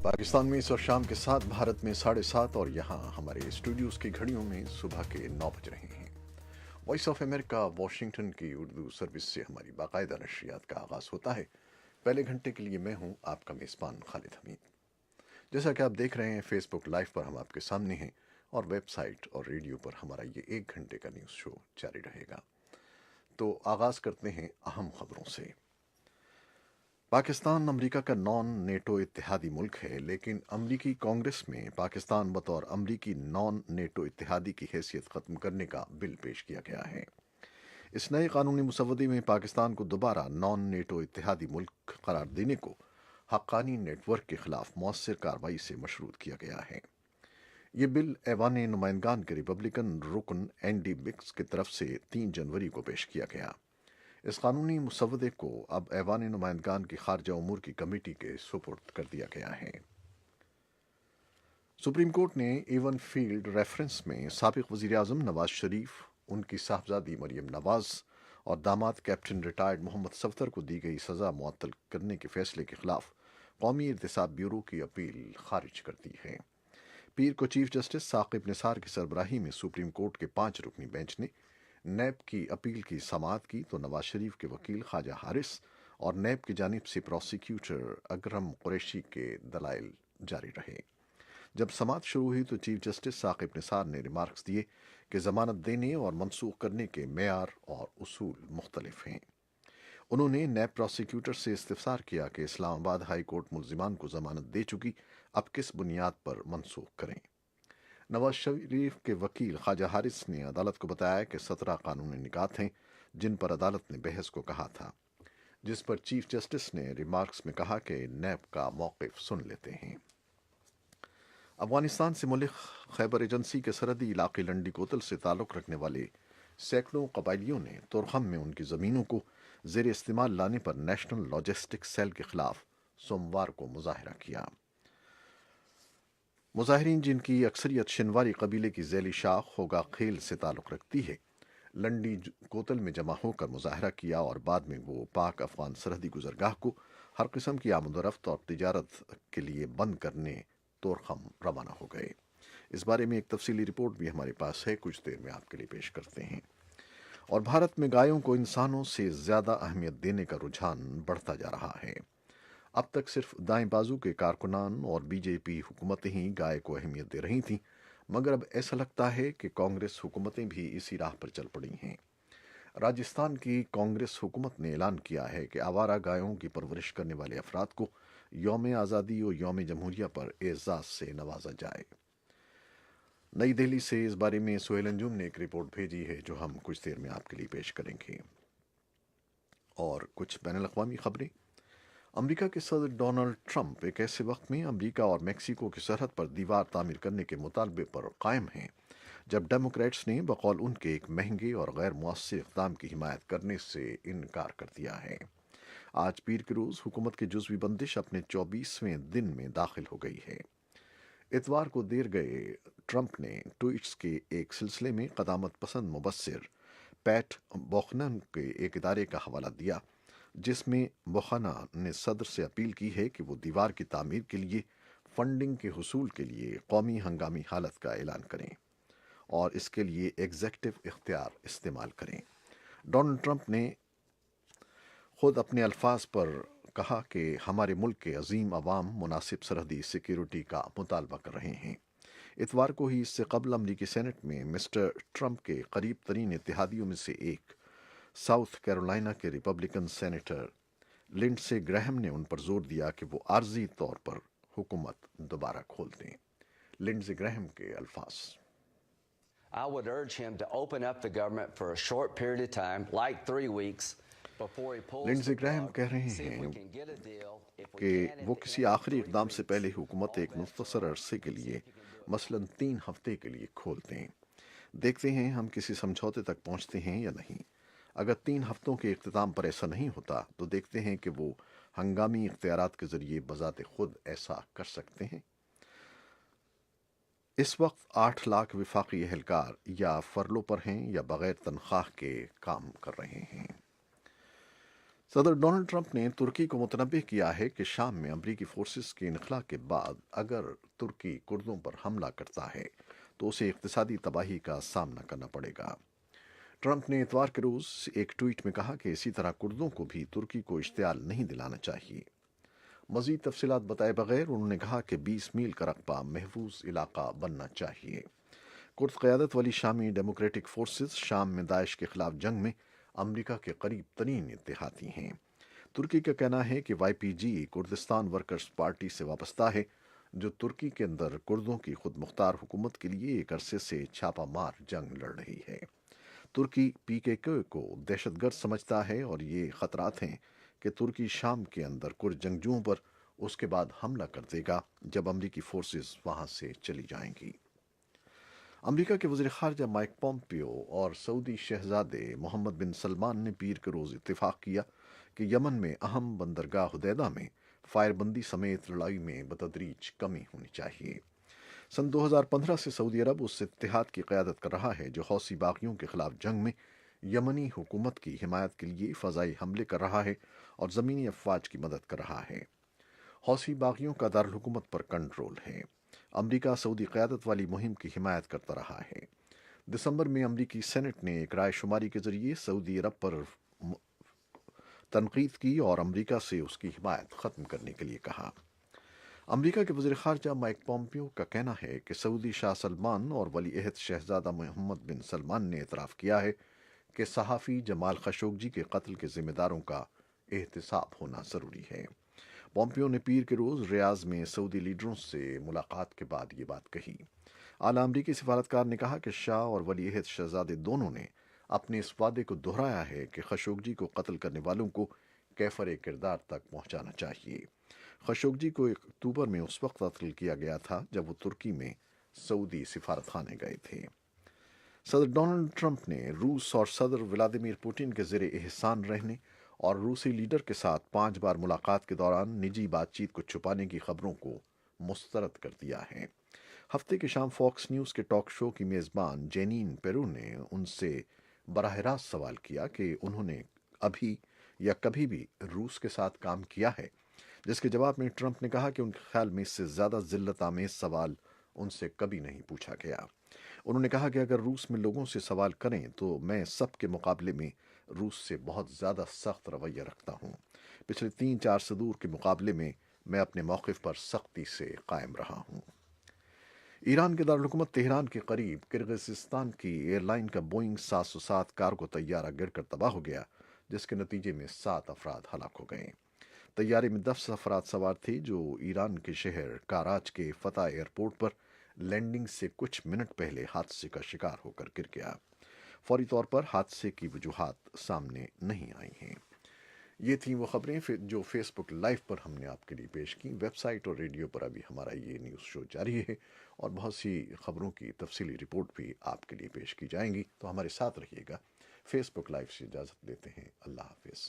पाकिस्तान में इस वक्त शाम के 7, भारत में 7:30 और यहाँ हमारे स्टूडियोज की घड़ियों में सुबह के 9 बज रहे हैं। वॉइस ऑफ अमेरिका वाशिंगटन की उर्दू सर्विस से हमारी बाकायदा नशरियात का आगाज़ होता है। पहले घंटे के लिए मैं हूँ आपका मेज़बान खालिद हमीद। जैसा कि आप देख रहे हैं, फेसबुक लाइव पर हम आपके सामने हैं और वेबसाइट और रेडियो पर हमारा ये 1 घंटे का न्यूज़ शो जारी रहेगा। तो आगाज़ करते हैं अहम खबरों से। पाकिस्तान अमेरिका का नॉन नेटो इत्तेहादी मुल्क है, लेकिन अमेरिकी कांग्रेस में पाकिस्तान बतौर अमेरिकी नॉन नेटो इत्तेहादी की हैसियत ख़त्म करने का बिल पेश किया गया है। इस नए कानूनी मुसव्वदे में पाकिस्तान को दोबारा नॉन नेटो इत्तेहादी मुल्क करार देने को हक्कानी नेटवर्क के खिलाफ मौसर कार्रवाई से मशरूत किया गया है। ये बिल ऐवान नुमाइंदगान के रिपब्लिकन रुकन एंडी बिक्स की तरफ से 3 जनवरी को पेश किया गया। इस कानूनी मुसव्वदे को अब ऐवान नुमाइंदगान की खारजा उमूर की कमेटी के सुपुर्द कर दिया गया है। सुप्रीम कोर्ट ने एवन फील्ड रेफरेंस में साबिक वज़ीर आज़म नवाज शरीफ, उनकी साहबजादी मरियम नवाज और दामाद कैप्टन रिटायर्ड मोहम्मद सफदर को दी गई सज़ा मुअत्तल करने के फैसले के खिलाफ कौमी एहतसाब ब्यूरो की अपील खारिज कर दी है। पीर को चीफ जस्टिस साकिब निसार की सरबराही में सुप्रीम कोर्ट के 5 रुकनी बेंच ने नैब की अपील की समाअत की तो नवाज शरीफ के वकील ख्वाजा हारिस और नैब की जानिब से प्रोसिक्यूटर अकरम कुरैशी के दलाइल जारी रहे। जब समाअत शुरू हुई तो चीफ जस्टिस साकिब निसार ने रिमार्क्स दिए कि जमानत देने और मनसूख करने के मेयार और उसूल मुख्तलिफ हैं। उन्होंने नैब प्रोसिक्यूटर से इस्तफसार किया कि इस्लामाबाद हाई कोर्ट मुल्जिमान को जमानत दे चुकी, अब किस बुनियाद पर मनसूख करें। नवाज शरीफ के वकील ख्वाजा हारिस ने अदालत को बताया कि 17 कानूनी निकात हैं जिन पर अदालत ने बहस को कहा था, जिस पर चीफ जस्टिस ने रिमार्क्स में कहा कि नैब का मौक़िफ़ सुन लेते हैं। अफगानिस्तान से मुल्क खैबर एजेंसी के सरहदी इलाके लंडी कोतल से ताल्लुक़ रखने वाले सैकड़ों कबायलियों ने तुरखम में उनकी ज़मीनों को ज़ेर इस्तेमाल लाने पर नेशनल लॉजिस्टिक सेल के खिलाफ सोमवार को मुजाहरा किया। मुजाहिरीन, जिनकी अक्सरियत शिनवारी कबीले की झैली शाख होगा खेल से ताल्लुक़ रखती है, लंडी कोतल में जमा होकर मुजाहरा किया और बाद में वो पाक अफगान सरहदी गुजरगाह को हर किस्म की आमदोरफ्त और तिजारत के लिए बंद करने तोरखम रवाना हो गए। इस बारे में एक तफसीली रिपोर्ट भी हमारे पास है, कुछ देर में आपके लिए पेश करते हैं। और भारत में गायों को इंसानों से ज़्यादा अहमियत देने का रुझान बढ़ता जा रहा है। अब तक सिर्फ दाएं बाजू के कारकुनान और बीजेपी हुकूमतें ही गाय को अहमियत दे रही थीं, मगर अब ऐसा लगता है कि कांग्रेस हुकूमतें भी इसी राह पर चल पड़ी हैं। राजस्थान की कांग्रेस हुकूमत ने ऐलान किया है कि आवारा गायों की परवरिश करने वाले अफराद को यौम आज़ादी और यौम जमहूरिया पर एजाज़ से नवाजा जाए। नई दिल्ली से इस बारे में सोहेल अंजुम ने एक रिपोर्ट भेजी है जो हम कुछ देर में आपके लिए पेश करेंगे। और कुछ बैनुल अक़वामी खबरें। अमेरिका के सदर डोनाल्ड ट्रंप एक ऐसे वक्त में अमेरिका और मेक्सिको की सरहद पर दीवार तामीर करने के मुतालबे पर कायम हैं जब डेमोक्रेट्स ने बकौल उनके एक महंगे और गैर मुअस्सर इक़दाम की हिमायत करने से इनकार कर दिया है। आज पीर के रोज़ हुकूमत की जुज़वी बंदिश अपने 24वें दिन में दाखिल हो गई है। इतवार को देर गए ट्रंप ने ट्वीट्स के एक सिलसिले में क़दामत पसंद मुबस्सिर पैट बोखनन के एक इदारे का हवाला दिया, जिसमें बोखाना ने सदर से अपील की है कि वो दीवार की तामीर के लिए फंडिंग के हुसूल के लिए कौमी हंगामी हालत का ऐलान करें और इसके लिए एग्जेक्टिव इख्तियार इस्तेमाल करें। डोनाल्ड ट्रंप ने खुद अपने अल्फाज पर कहा कि हमारे मुल्क के अजीम अवाम मुनासिब सरहदी सिक्योरिटी का मुतालबा कर रहे हैं। इतवार को ही इससे कबल अमरीकी सेनेट में मिस्टर ट्रंप के करीब तरीन इत्तेहादियों में से एक साउथ कैरोलिना के रिपब्लिकन सेनेटर लिंडसे ग्रैहम ने उन पर जोर दिया कि वो आर्जी तौर पर हुकूमत दोबारा खोल दें। लिंडसे ग्रैहम के अल्फाज। I would urge him to open up the government for a short period of time, like 3 weeks, before he pulls Lindsey the Graham plug. कह रहे See if we हैं can get a deal. If we कि can, वो at the किसी end of आखिरी 3 इकदाम से weeks, पहले हुकूमत all एक bets are मुख्तसर off. अरसे के See लिए if he can do it. मसलन 3 हफ्ते के लिए खोल दें। देखते हैं हम किसी समझौते तक पहुंचते हैं या नहीं। अगर 3 हफ्तों के इख्तिताम पर ऐसा नहीं होता तो देखते हैं कि वो हंगामी इख्तियारात के जरिए बजाते खुद ऐसा कर सकते हैं। इस वक्त 8 लाख विफाकी एहलकार या फरलो पर हैं या बगैर तनख्वाह के काम कर रहे हैं। सदर डोनाल्ड ट्रंप ने तुर्की को मुतनब्बे किया है कि शाम में अमरीकी फोर्सेस के इनखला के बाद अगर तुर्की कुर्दों पर हमला करता है तो उसे इक्तिसादी तबाही का सामना करना पड़ेगा। ट्रंप ने इतवार के रोज एक ट्वीट में कहा कि इसी तरह कुर्दों को भी तुर्की को इश्तियाल नहीं दिलाना चाहिए। मजीद तफसीलात बताए बगैर उन्होंने कहा कि 20 मील का रकबा महफूज इलाका बनना चाहिए। कुर्द क़यादत वाली शामी डेमोक्रेटिक फोर्सेस शाम में दाइश के खिलाफ जंग में अमरीका के करीब तरीन इत्तेहादी हैं। तुर्की का कहना है कि YPG कुर्दिस्तान वर्कर्स पार्टी से वाबस्ता है, जो तुर्की के अंदर कुर्दों की खुद मुख्तार हुकूमत के लिए एक अरसे से छापा मार जंग लड़ रही है। तुर्की PKK को दहशतगर्द समझता है और ये खतरात हैं कि तुर्की शाम के अंदर कुछ जंगजुओं पर उसके बाद हमला कर देगा जब अमरीकी फोर्सेस वहां से चली जाएंगी। अमेरिका के वज़ीर ख़ारजा माइक पोम्पियो और सऊदी शहज़ादे मोहम्मद बिन सलमान ने पीर के रोज़ इत्तेफाक किया कि यमन में अहम बंदरगाह हुदैदा में फायरबंदी समेत लड़ाई में बतदरीज कमी होनी चाहिए। सन 2015 से सऊदी अरब उस इत्तेहाद की क़यादत कर रहा है जो हौसी बागियों के खिलाफ जंग में यमनी हुकूमत की हिमायत के लिए फ़ज़ाई हमले कर रहा है और ज़मीनी अफवाज की मदद कर रहा है। हौसी बागियों का दारुल हुकूमत पर कंट्रोल है। अमरीका सऊदी क़यादत वाली मुहिम की हिमायत करता रहा है। दिसंबर में अमरीकी सेनेट ने एक राय शुमारी के जरिए सऊदी अरब पर तनकीद की और अमरीका से उसकी हिमायत ख़त्म करने के लिए कहा। अमरीका के वज़ीर ख़ारजा माइक पोम्पियो का कहना है कि सऊदी शाह सलमान और वली अहद शहज़ादा मोहम्मद बिन सलमान ने इतराफ़ किया है कि सहाफ़ी जमाल खशोगी के कत्ल के ज़िम्मेदारों का एहतिसाब होना ज़रूरी है। पोम्पियो ने पीर के रोज़ रियाज में सऊदी लीडरों से मुलाकात के बाद ये बात कही। आला अमरीकी सिफारतकार ने कहा कि शाह और वली अहद शहजादे दोनों ने अपने इस वादे को दोहराया है कि खशोगी को कत्ल करने वालों को कैफर किरदार तक पहुंचाना चाहिए। खशोगी को अक्टूबर में उस वक्त कत्ल किया गया था जब वो तुर्की में सऊदी सिफारतखाने गए थे। सदर डोनाल्ड ट्रंप ने रूस और सदर व्लादिमीर पुतिन के ज़ेरे एहसान रहने और रूसी लीडर के साथ 5 बार मुलाकात के दौरान निजी बातचीत को छुपाने की खबरों को मुस्तरद कर दिया है। हफ्ते की शाम फॉक्स न्यूज़ के टॉक शो की मेज़बान जेनीन पेरू ने उनसे बराह रास्त सवाल किया कि उन्होंने अभी या कभी भी रूस के साथ काम किया है, जिसके जवाब में ट्रंप ने कहा कि उनके ख्याल में इससे ज़्यादा जिल्लत आमेज सवाल उनसे कभी नहीं पूछा गया। उन्होंने कहा कि अगर रूस में लोगों से सवाल करें तो मैं सब के मुकाबले में रूस से बहुत ज़्यादा सख्त रवैया रखता हूँ। पिछले 3-4 सदूर के मुकाबले में मैं अपने मौक़िफ़ पर सख्ती से कायम रहा हूँ। ईरान के दारुल हुकूमत तेहरान के करीब किर्गिज़स्तान की एयरलाइन का बोइंग 707 कार्गो तैयारा गिरकर तबाह हो गया, जिसके नतीजे में 7 अफराद हलाक हो गए। तैयारे में 10 अफराद सवार थे जो ईरान के शहर कराच के फतह एयरपोर्ट पर लैंडिंग से कुछ मिनट पहले हादसे का शिकार होकर गिर गया। फौरी तौर पर हादसे की वजूहात सामने नहीं आई हैं। ये थी वो खबरें जो फेसबुक लाइव पर हमने आपके लिए पेश की। वेबसाइट और रेडियो पर अभी हमारा ये न्यूज़ शो जारी है और बहुत सी खबरों की तफसीली रिपोर्ट भी आपके लिए पेश की जाएंगी, तो हमारे साथ रहिएगा। फेसबुक लाइव से इजाज़त लेते हैं। अल्लाह हाफिज़।